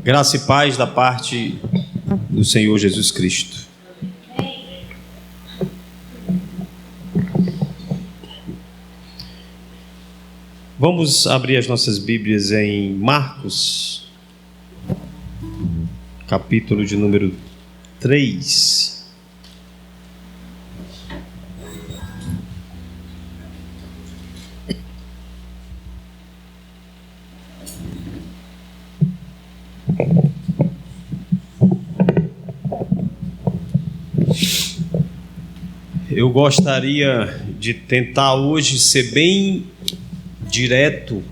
Graça e paz da parte do Senhor Jesus Cristo. Vamos abrir as nossas Bíblias em Marcos, capítulo de número 3. Eu gostaria de tentar hoje ser bem direto,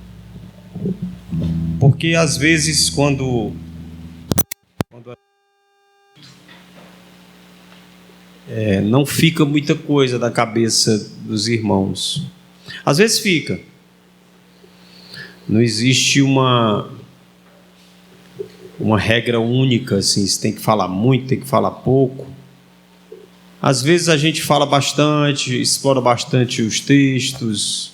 porque às vezes quando não fica muita coisa da cabeça dos irmãos. Às vezes fica. Não existe uma regra única, assim, se tem que falar muito, tem que falar pouco. Às vezes a gente fala bastante, explora bastante os textos,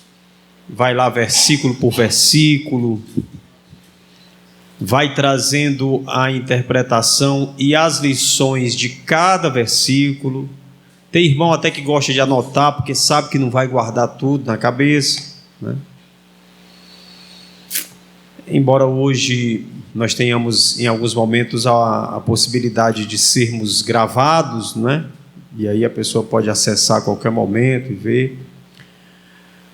vai lá versículo por versículo, vai trazendo a interpretação e as lições de cada versículo. Tem irmão até que gosta de anotar, porque sabe que não vai guardar tudo na cabeça, né? Embora hoje nós tenhamos em alguns momentos a possibilidade de sermos gravados, né? E aí a pessoa pode acessar a qualquer momento e ver.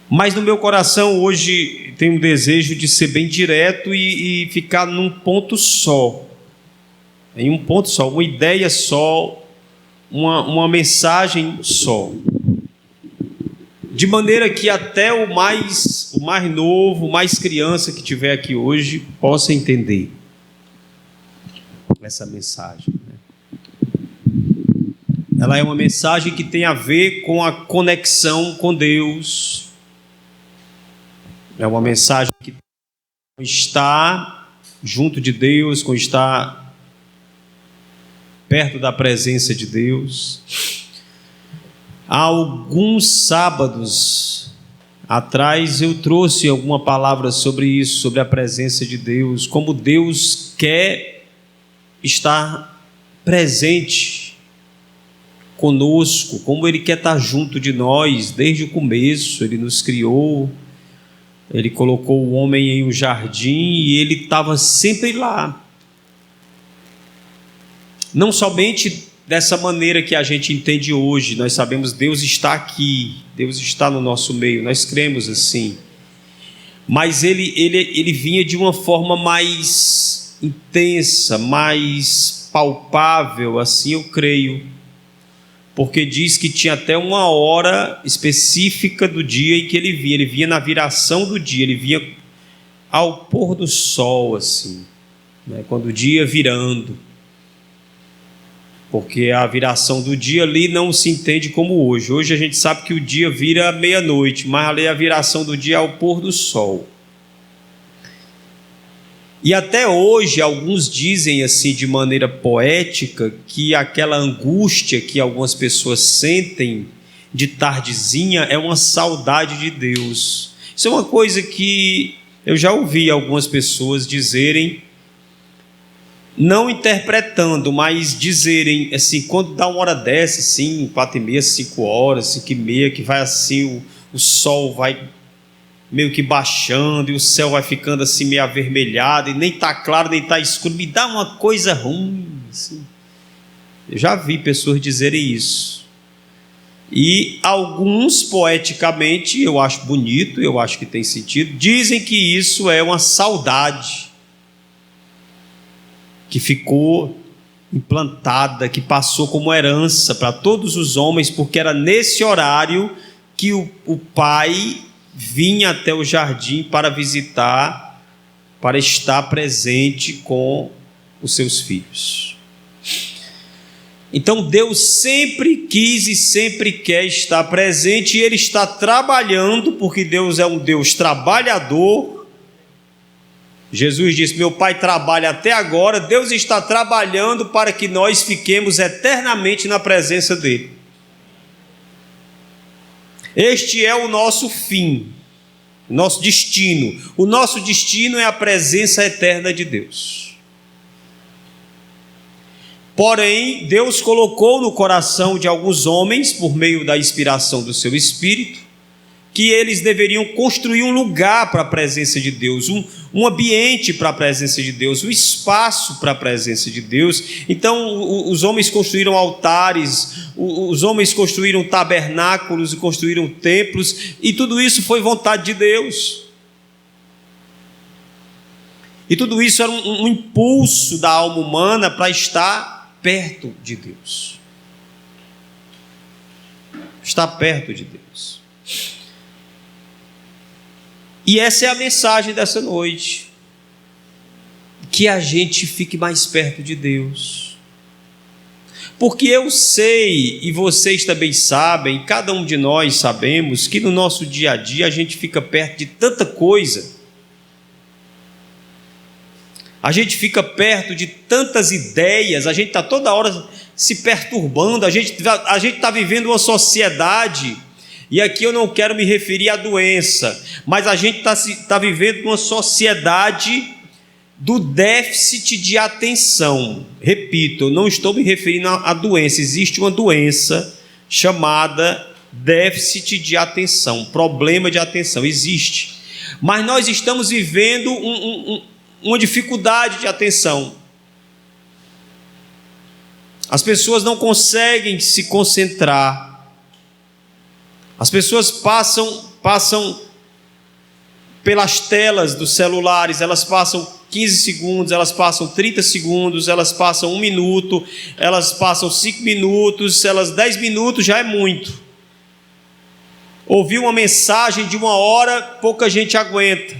Mas no meu coração hoje tem um desejo de ser bem direto e ficar num ponto só. Em um ponto só, uma ideia só, uma mensagem só. De maneira que até o mais novo, o mais criança que tiver aqui hoje possa entender essa mensagem. Ela é uma mensagem que tem a ver com a conexão com Deus. É uma mensagem que está junto de Deus, com estar perto da presença de Deus. Há alguns sábados atrás eu trouxe alguma palavra sobre isso, sobre a presença de Deus, como Deus quer estar presente conosco, como Ele quer estar junto de nós desde o começo. Ele nos criou, Ele colocou o homem em um jardim e Ele estava sempre lá. Não somente dessa maneira que a gente entende hoje, nós sabemos Deus está aqui, Deus está no nosso meio, nós cremos assim. Mas ele vinha de uma forma mais intensa, mais palpável, assim eu creio. Porque diz que tinha até uma hora específica do dia em que ele vinha na viração do dia, ele vinha ao pôr do sol, assim, né? Quando o dia virando, porque a viração do dia ali não se entende como hoje a gente sabe que o dia vira meia-noite, mas ali a viração do dia é ao pôr do sol. E até hoje, alguns dizem assim de maneira poética que aquela angústia que algumas pessoas sentem de tardezinha é uma saudade de Deus. Isso é uma coisa que eu já ouvi algumas pessoas dizerem, não interpretando, mas dizerem assim, quando dá uma hora dessa, assim, 4h30, 5h, 5h30, que vai assim, o sol vai meio que baixando e o céu vai ficando assim meio avermelhado e nem está claro, nem está escuro, me dá uma coisa ruim assim. Eu já vi pessoas dizerem isso, e alguns poeticamente, eu acho bonito, eu acho que tem sentido, dizem que isso é uma saudade que ficou implantada, que passou como herança para todos os homens, porque era nesse horário que o pai vinha até o jardim para visitar, para estar presente com os seus filhos. Então Deus sempre quis e sempre quer estar presente, e Ele está trabalhando, porque Deus é um Deus trabalhador. Jesus disse: meu Pai trabalha até agora. Deus está trabalhando para que nós fiquemos eternamente na presença dEle. Este é o nosso fim, nosso destino. O nosso destino é a presença eterna de Deus. Porém, Deus colocou no coração de alguns homens, por meio da inspiração do seu Espírito, que eles deveriam construir um lugar para a presença de Deus, um ambiente para a presença de Deus, um espaço para a presença de Deus. Então os homens construíram altares, os homens construíram tabernáculos e construíram templos, e tudo isso foi vontade de Deus. E tudo isso era um impulso da alma humana para estar perto de Deus. Estar perto de Deus. E essa é a mensagem dessa noite, que a gente fique mais perto de Deus, porque eu sei, e vocês também sabem, cada um de nós sabemos, que no nosso dia a dia a gente fica perto de tanta coisa, a gente fica perto de tantas ideias, a gente está toda hora se perturbando, a gente está vivendo uma sociedade. E aqui eu não quero me referir à doença, mas a gente está vivendo uma sociedade do déficit de atenção. Repito, eu não estou me referindo à doença, existe uma doença chamada déficit de atenção, problema de atenção, existe. Mas nós estamos vivendo uma dificuldade de atenção. As pessoas não conseguem se concentrar. As pessoas passam pelas telas dos celulares, elas passam 15 segundos, elas passam 30 segundos, elas passam 1 minuto, elas passam 5 minutos, 10 minutos já é muito. Ouvir uma mensagem de 1 hora, pouca gente aguenta.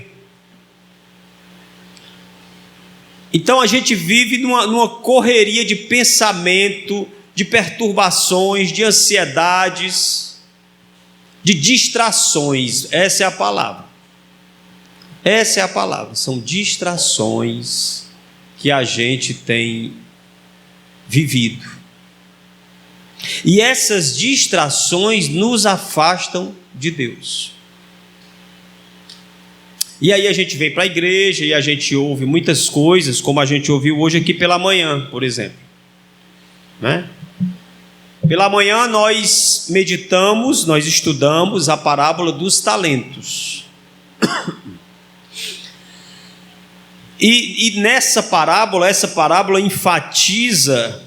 Então a gente vive numa correria de pensamento, de perturbações, de ansiedades, de distrações. Essa é a palavra. Essa é a palavra. São distrações que a gente tem vivido. E essas distrações nos afastam de Deus. E aí a gente vem para a igreja e a gente ouve muitas coisas, como a gente ouviu hoje aqui pela manhã, por exemplo, né? Pela manhã nós meditamos, nós estudamos a parábola dos talentos. E nessa parábola, essa parábola enfatiza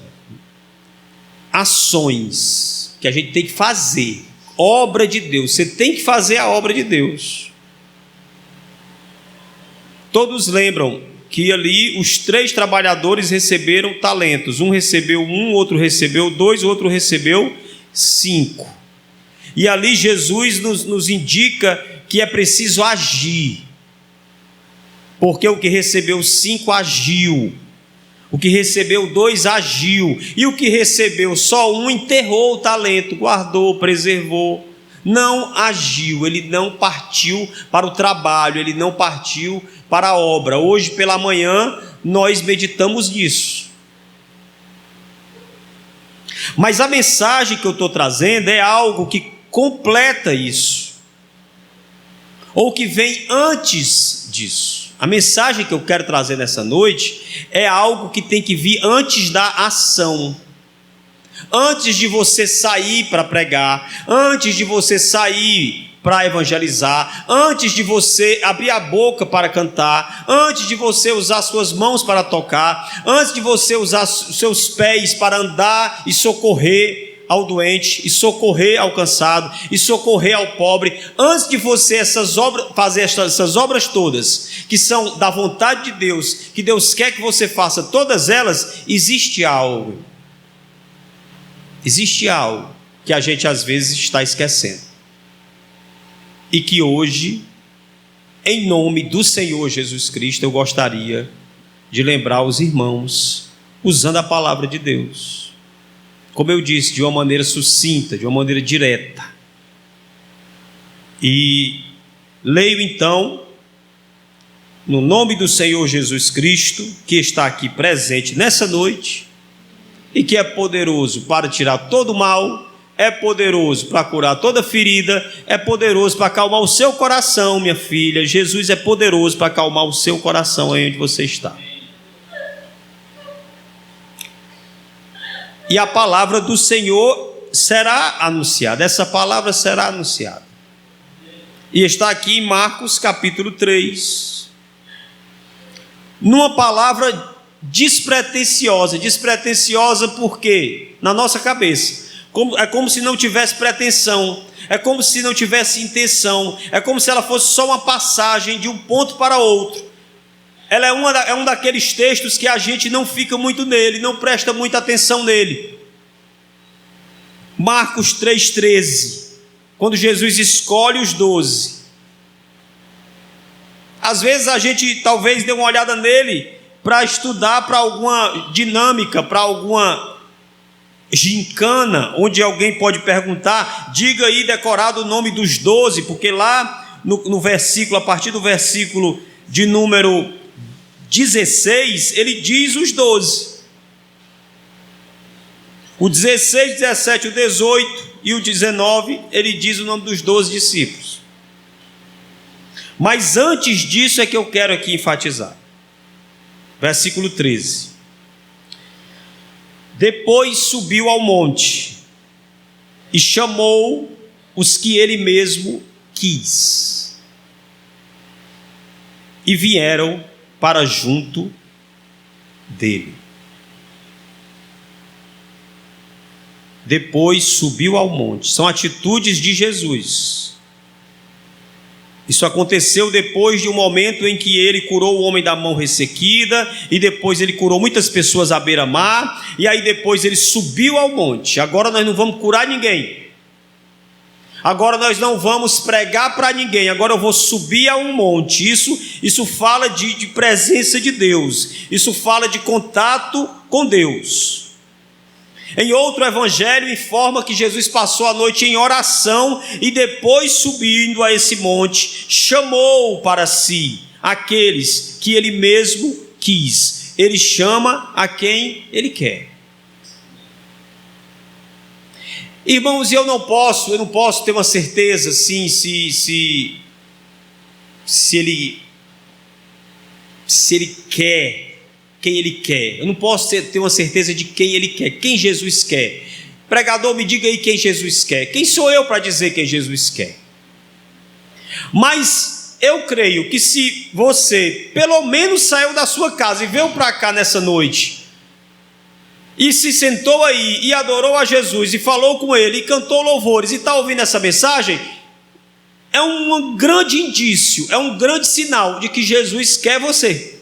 ações que a gente tem que fazer, obra de Deus. Você tem que fazer a obra de Deus. Todos lembram que ali os 3 trabalhadores receberam talentos. Um recebeu 1, outro recebeu 2, o outro recebeu 5. E ali Jesus nos indica que é preciso agir, porque o que recebeu 5 agiu, o que recebeu 2 agiu, e o que recebeu só 1 enterrou o talento, guardou, preservou, não agiu, ele não partiu para o trabalho, ele não partiu para a obra. Hoje pela manhã nós meditamos nisso. Mas a mensagem que eu estou trazendo é algo que completa isso, ou que vem antes disso. A mensagem que eu quero trazer nessa noite é algo que tem que vir antes da ação. Antes de você sair para pregar, antes de você sair para evangelizar, antes de você abrir a boca para cantar, antes de você usar suas mãos para tocar, antes de você usar seus pés para andar e socorrer ao doente, e socorrer ao cansado, e socorrer ao pobre, antes de você fazer essas obras todas, que são da vontade de Deus, que Deus quer que você faça todas elas, existe algo que a gente às vezes está esquecendo, e que hoje, em nome do Senhor Jesus Cristo, eu gostaria de lembrar os irmãos, usando a palavra de Deus, como eu disse, de uma maneira sucinta, de uma maneira direta. E leio então, no nome do Senhor Jesus Cristo, que está aqui presente nessa noite, e que é poderoso para tirar todo o mal, é poderoso para curar toda ferida, é poderoso para acalmar o seu coração, minha filha. Jesus é poderoso para acalmar o seu coração aí onde você está. e a palavra do Senhor será anunciada. Essa palavra será anunciada. E está aqui em Marcos capítulo 3, numa palavra despretensiosa. Despretensiosa porque, na nossa cabeça, é como se não tivesse pretensão, é como se não tivesse intenção, é como se ela fosse só uma passagem de um ponto para outro. Ela é um daqueles textos que a gente não fica muito nele, não presta muita atenção nele. Marcos 3,13, quando Jesus escolhe os 12. Às vezes a gente talvez dê uma olhada nele para estudar, para alguma dinâmica, para alguma gincana, onde alguém pode perguntar, diga aí decorado o nome dos 12, porque lá no versículo, a partir do versículo de número 16, ele diz os 12. O 16, 17, o 18 e o 19, ele diz o nome dos 12 discípulos. Mas antes disso é que eu quero aqui enfatizar. Versículo 13. Depois subiu ao monte e chamou os que ele mesmo quis, e vieram para junto dele. Depois subiu ao monte. São atitudes de Jesus. Isso aconteceu depois de um momento em que ele curou o homem da mão ressequida, e depois ele curou muitas pessoas à beira-mar, e aí depois ele subiu ao monte. Agora nós não vamos curar ninguém, agora nós não vamos pregar para ninguém, agora eu vou subir a um monte. Isso fala de presença de Deus, isso fala de contato com Deus. Em outro evangelho informa que Jesus passou a noite em oração e depois, subindo a esse monte, chamou para si aqueles que ele mesmo quis. Ele chama a quem ele quer. Irmãos, eu não posso ter uma certeza assim, se ele quer quem ele quer. Eu não posso ter uma certeza de quem ele quer, quem Jesus quer. Pregador, me diga aí quem Jesus quer. Quem sou eu para dizer quem Jesus quer? Mas eu creio que se você pelo menos saiu da sua casa e veio para cá nessa noite, e se sentou aí e adorou a Jesus, e falou com ele, e cantou louvores, e está ouvindo essa mensagem, é um grande indício, é um grande sinal de que Jesus quer você.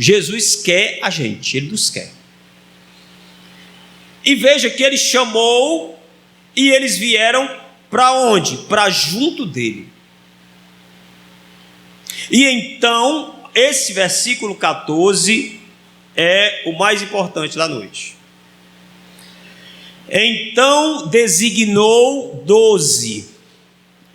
Jesus quer a gente, ele nos quer. E veja que ele chamou, e eles vieram para onde? Para junto dele. E então, esse versículo 14 é o mais importante da noite. Então designou 12.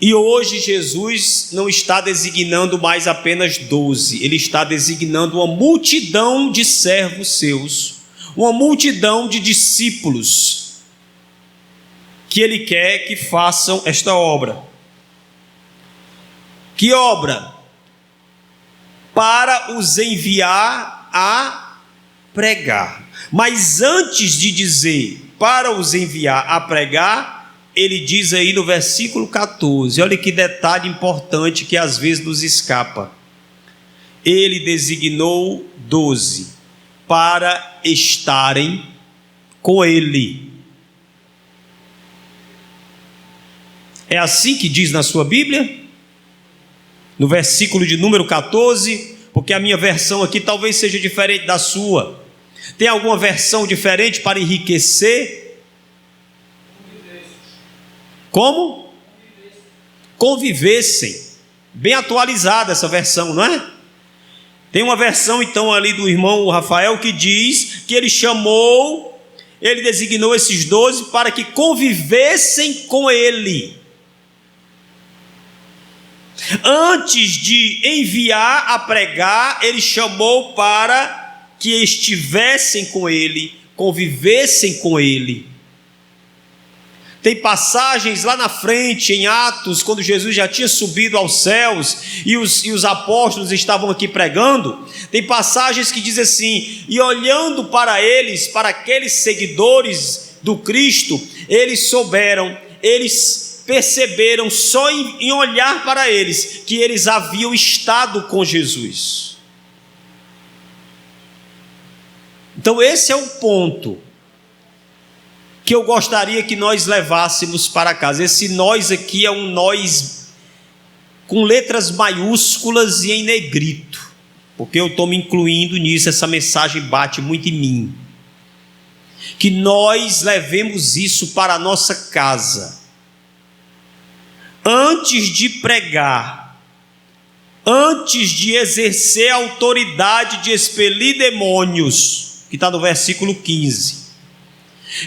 E hoje Jesus não está designando mais apenas 12, ele está designando uma multidão de servos seus, uma multidão de discípulos, que ele quer que façam esta obra. Que obra? Para os enviar a pregar. Mas antes de dizer para os enviar a pregar, ele diz aí no versículo 14, olha que detalhe importante que às vezes nos escapa. Ele designou 12 para estarem com ele. É assim que diz na sua Bíblia? No versículo de número 14, porque a minha versão aqui talvez seja diferente da sua. Tem alguma versão diferente para enriquecer? Como? Convivessem. Bem atualizada essa versão, não é? Tem uma versão então ali do irmão Rafael que diz que ele chamou, ele designou esses 12 para que convivessem com ele. Antes de enviar a pregar, ele chamou para que estivessem com ele, convivessem com ele. Tem passagens lá na frente, em Atos, quando Jesus já tinha subido aos céus e os apóstolos estavam aqui pregando. Tem passagens que dizem assim: e olhando para eles, para aqueles seguidores do Cristo, eles perceberam só em olhar para eles que eles haviam estado com Jesus. Então esse é o ponto que eu gostaria que nós levássemos para casa. Esse nós aqui é um nós com letras maiúsculas e em negrito, porque eu estou me incluindo nisso. Essa mensagem bate muito em mim. Que nós levemos isso para a nossa casa. Antes de pregar, antes de exercer a autoridade de expelir demônios, que está no versículo 15,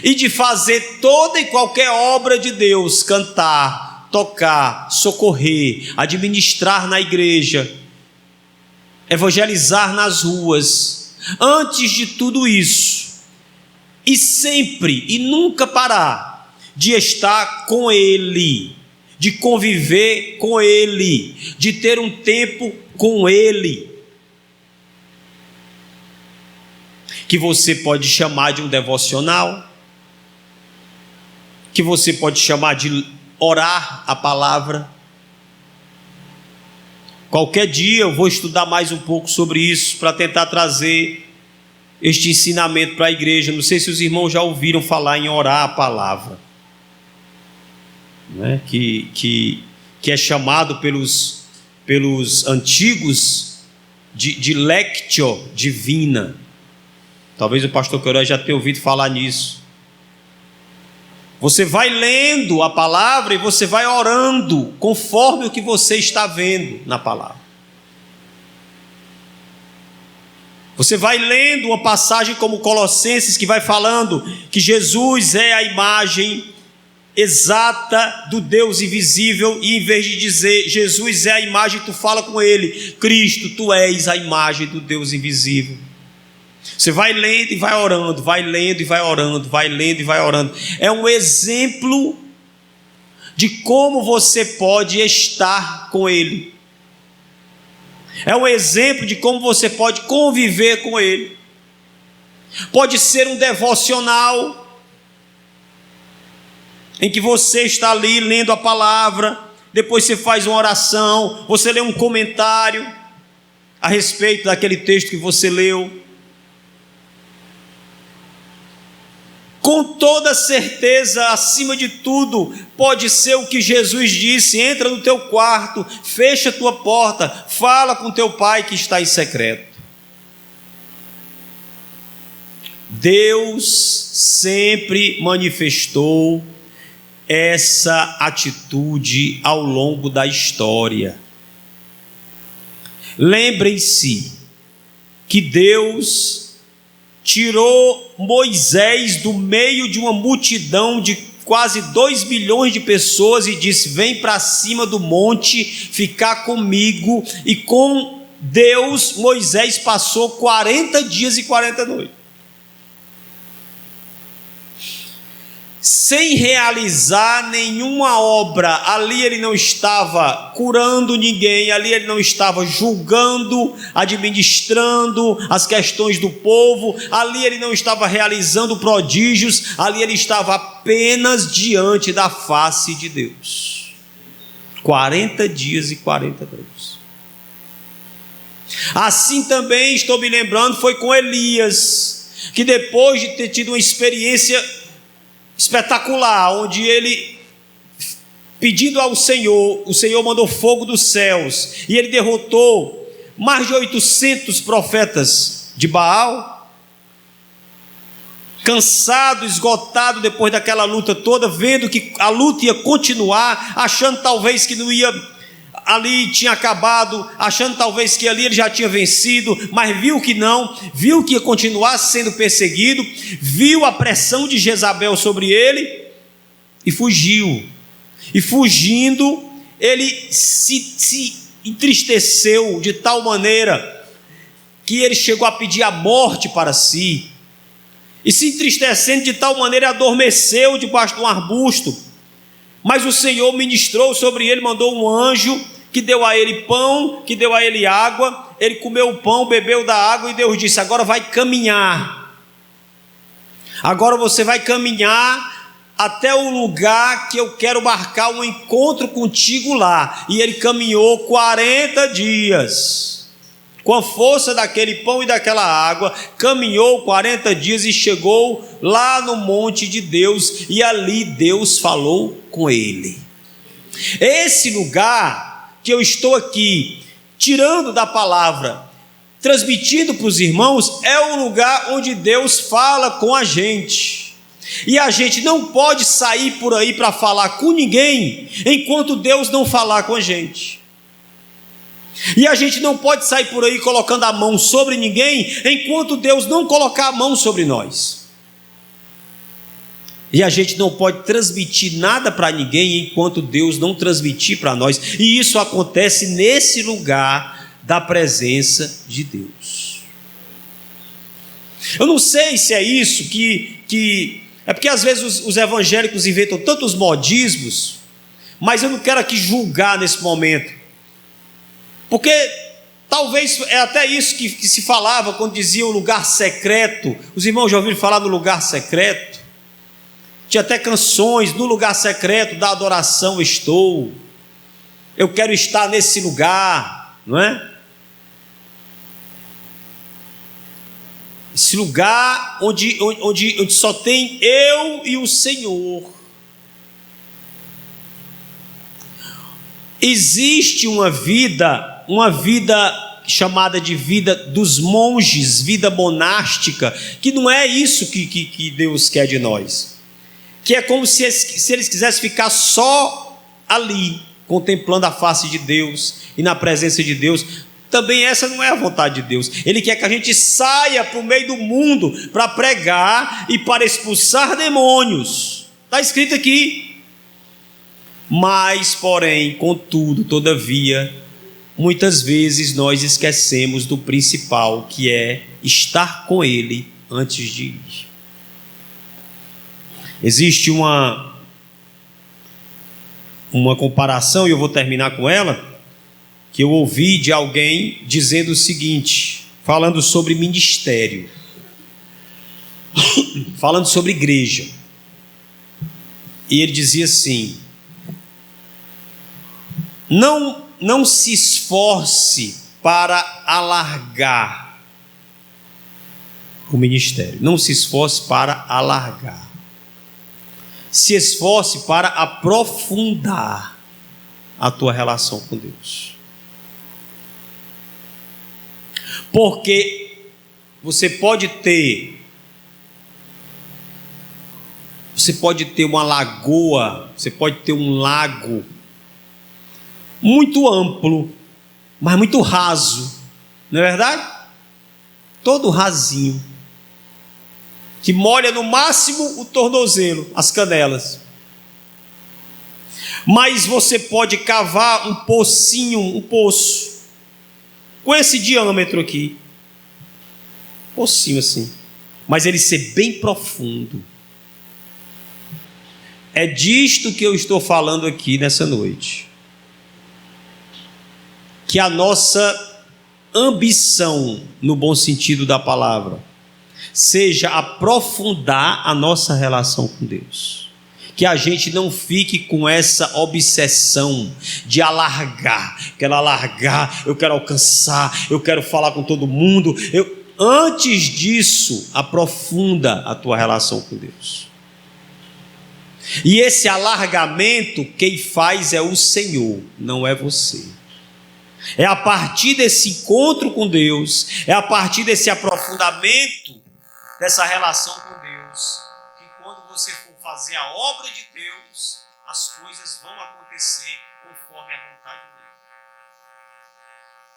e de fazer toda e qualquer obra de Deus, cantar, tocar, socorrer, administrar na igreja, evangelizar nas ruas, antes de tudo isso, e sempre e nunca parar de estar com Ele, de conviver com Ele, de ter um tempo com Ele, que você pode chamar de um devocional, que você pode chamar de orar a palavra. Qualquer dia eu vou estudar mais um pouco sobre isso, para tentar trazer este ensinamento para a igreja. Não sei se os irmãos já ouviram falar em orar a palavra, né? que é chamado pelos antigos de lectio divina. Talvez o pastor Queiroz já tenha ouvido falar nisso. Você vai lendo a palavra e você vai orando conforme o que você está vendo na palavra. Você vai lendo uma passagem como Colossenses, que vai falando que Jesus é a imagem exata do Deus invisível, e em vez de dizer Jesus é a imagem, tu fala com ele: Cristo, tu és a imagem do Deus invisível. Você vai lendo e vai orando, vai lendo e vai orando, vai lendo e vai orando. É um exemplo de como você pode estar com Ele. É um exemplo de como você pode conviver com Ele. Pode ser um devocional, em que você está ali lendo a palavra, depois você faz uma oração, você lê um comentário a respeito daquele texto que você leu. Com toda certeza, acima de tudo, pode ser o que Jesus disse: entra no teu quarto, fecha a tua porta, fala com teu pai que está em secreto. Deus sempre manifestou essa atitude ao longo da história. Lembrem-se que Deus tirou Moisés do meio de uma multidão de quase 2 milhões de pessoas e disse: vem para cima do monte ficar comigo. E com Deus Moisés passou 40 dias e 40 noites, sem realizar nenhuma obra. Ali ele não estava curando ninguém, ali ele não estava julgando, administrando as questões do povo, ali ele não estava realizando prodígios, ali ele estava apenas diante da face de Deus. 40 dias e 40 noites. Assim também, estou me lembrando, foi com Elias, que depois de ter tido uma experiência espetacular, onde ele, pedindo ao Senhor, o Senhor mandou fogo dos céus, e ele derrotou mais de 800 profetas de Baal. Cansado, esgotado depois daquela luta toda, vendo que a luta ia continuar, achando talvez que não ia, ali tinha acabado, achando talvez que ali ele já tinha vencido, mas viu que não, viu que ia continuar sendo perseguido, viu a pressão de Jezabel sobre ele e fugiu. E fugindo, ele se entristeceu de tal maneira que ele chegou a pedir a morte para si, e se entristecendo de tal maneira adormeceu debaixo de um arbusto. Mas o Senhor ministrou sobre ele, mandou um anjo que deu a ele pão, que deu a ele água. Ele comeu o pão, bebeu da água, e Deus disse: agora vai caminhar. Agora você vai caminhar até o lugar que eu quero marcar um encontro contigo lá. E ele caminhou 40 dias, com a força daquele pão e daquela água, caminhou 40 dias e chegou lá no monte de Deus, e ali Deus falou com ele. Esse lugar que eu estou aqui, tirando da palavra, transmitindo para os irmãos, é o lugar onde Deus fala com a gente. E a gente não pode sair por aí para falar com ninguém enquanto Deus não falar com a gente. E a gente não pode sair por aí colocando a mão sobre ninguém enquanto Deus não colocar a mão sobre nós. E a gente não pode transmitir nada para ninguém enquanto Deus não transmitir para nós. E isso acontece nesse lugar da presença de Deus. Eu não sei se é isso que é porque às vezes os evangélicos inventam tantos modismos, mas eu não quero aqui julgar nesse momento, porque talvez é até isso que se falava quando dizia o lugar secreto. Os irmãos já ouviram falar no lugar secreto? Tinha até canções: no lugar secreto da adoração estou, eu quero estar nesse lugar, não é? Esse lugar onde só tem eu e o Senhor. Existe uma vida chamada de vida dos monges, vida monástica, que não é isso que Deus quer de nós. Que é como se eles quisessem ficar só ali, contemplando a face de Deus e na presença de Deus. Também essa não é a vontade de Deus. Ele quer que a gente saia para o meio do mundo para pregar e para expulsar demônios. Está escrito aqui. Mas, porém, contudo, todavia, muitas vezes nós esquecemos do principal, que é estar com Ele antes de ir. Existe uma comparação, e eu vou terminar com ela, que eu ouvi de alguém dizendo o seguinte, falando sobre ministério, falando sobre igreja. E ele dizia assim: não se esforce para alargar o ministério, não se esforce para alargar, se esforce para aprofundar a tua relação com Deus. Porque você pode ter uma lagoa, você pode ter um lago muito amplo, mas muito raso, não é verdade? Todo rasinho, que molha no máximo o tornozelo, as canelas. Mas você pode cavar um poço, com esse diâmetro aqui, pocinho assim, mas ele ser bem profundo. É disto que eu estou falando aqui nessa noite. Que a nossa ambição, no bom sentido da palavra, seja aprofundar a nossa relação com Deus. Que a gente não fique com essa obsessão de alargar, eu quero alcançar, eu quero falar com todo mundo. Antes disso, aprofunda a tua relação com Deus. E esse alargamento, quem faz é o Senhor, não é você. É a partir desse encontro com Deus, é a partir desse aprofundamento dessa relação com Deus, que quando você for fazer a obra de Deus, as coisas vão acontecer conforme a vontade dele.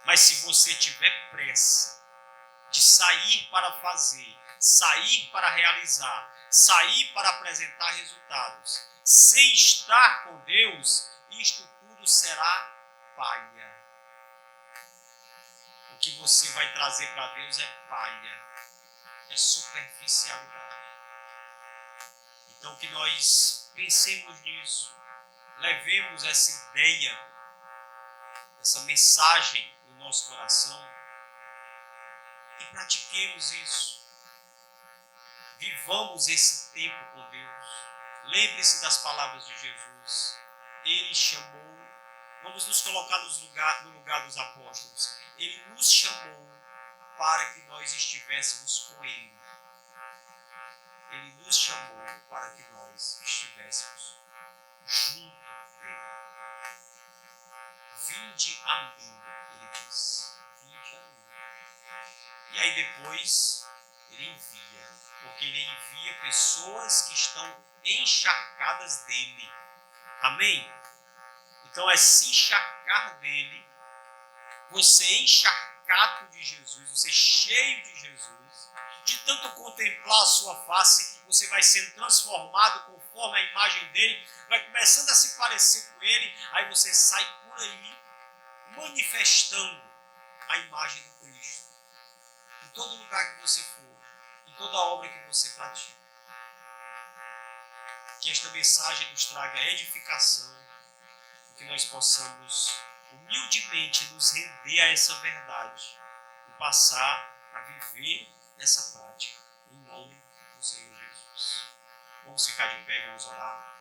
Mas se você tiver pressa de sair para fazer, sair para realizar, sair para apresentar resultados, sem estar com Deus, isto tudo será palha. O que você vai trazer para Deus é palha, é superficialidade. Então que nós pensemos nisso, levemos essa ideia, essa mensagem no nosso coração e pratiquemos isso. Vivamos esse tempo com Deus. Lembre-se das palavras de Jesus. Ele chamou. Vamos nos colocar no lugar dos apóstolos. Ele nos chamou para que nós estivéssemos com Ele. Ele nos chamou para que nós estivéssemos junto dele. Vinde a mim, ele diz. Vinde a mim. E aí depois ele envia, porque ele envia pessoas que estão encharcadas dele. Amém? Então é se encharcar dele, você encharcado de Jesus, você cheio de Jesus, de tanto contemplar a sua face, você vai sendo transformado conforme a imagem dele, vai começando a se parecer com ele, aí você sai por aí manifestando a imagem do Cristo. Em todo lugar que você for, em toda obra que você pratica. Que esta mensagem nos traga edificação, que nós possamos humildemente nos render a essa verdade e passar a viver essa prática, em nome do Senhor Jesus. Vamos ficar de pé e vamos orar.